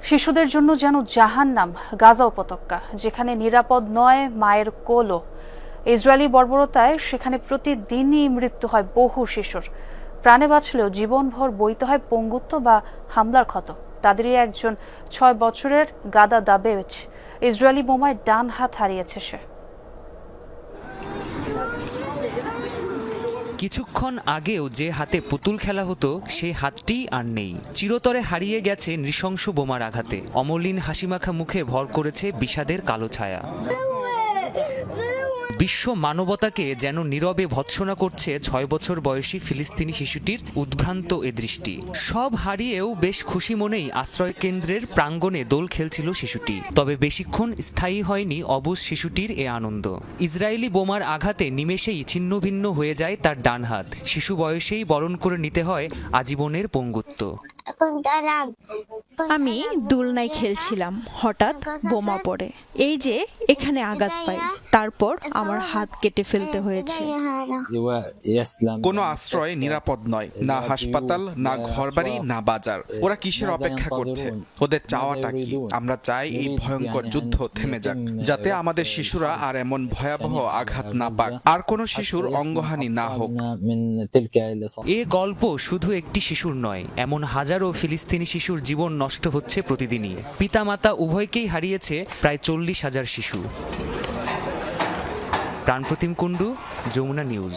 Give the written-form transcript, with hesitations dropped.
শিশুদের জন্য যেন জাহান্নাম গাজা উপত্যকা, যেখানে নিরাপদ নয় মায়ের কোলও। ইসরায়েলি বর্বরতায় সেখানে প্রতিদিনই মৃত্যু হয় বহু শিশুর। প্রাণে বাঁচলেও জীবনভর বইতে হয় পঙ্গুত্ব বা হামলার ক্ষত। তাদেরই একজন 6 বছরের গাদা দাবেজ ইসরায়েলি বোমায় ডান হাত হারিয়েছে সে। কিছুক্ষণ আগেও যে হাতে পুতুল খেলা হতো সে হাতটিই আর নেই। চিরতরে হারিয়ে গেছে নৃশংস বোমার আঘাতে। অমলিন হাসিমাখা মুখে ভর করেছে বিষাদের কালো ছায়া। বিশ্ব মানবতাকে যেন নীরবে ভৎসনা করছে 6 বছর বয়সী ফিলিস্তিনি শিশুটির উদ্ভ্রান্ত এ দৃষ্টি। সব হারিয়েও বেশ খুশি মনেই আশ্রয় কেন্দ্রের প্রাঙ্গণে দোল খেলছিল শিশুটি। তবে বেশিক্ষণ স্থায়ী হয়নি অবুঝ শিশুটির এ আনন্দ। ইসরায়েলি বোমার আঘাতে নিমেষেই ছিন্নভিন্ন হয়ে যায় তার ডান হাত। শিশু বয়সেই বরণ করে নিতে হয় আজীবনের পঙ্গুত্ব। আমি দোলনায় খেলছিলাম, হঠাৎ বোমা পড়ে। এই যে এখানে আঘাত পাই, তারপর আমার হাত কেটে ফেলতে হয়েছে। কোনো আশ্রয় নিরাপদ নয়, না হাসপাতাল, না ঘরবাড়ি, না বাজার। ওরা কিসের অপেক্ষা করছে? ওদের চাওয়াটা কি? আমরা চাই এই ভয়ঙ্কর যুদ্ধ থেমে যাক, যাতে আমাদের শিশুরা আর এমন ভয়াবহ আঘাত না পাক, আর কোনো শিশুর অঙ্গহানি না হোক। এ গল্প শুধু একটি শিশুর নয়, এমন হাজারো ফিলিস্তিনি শিশুর জীবন নষ্ট হচ্ছে প্রতিদিনই। পিতামাতা উভয়কেই হারিয়েছে প্রায় 40,000 শিশু। প্রাণপ্রতিম কুণ্ডু, যমুনা নিউজ।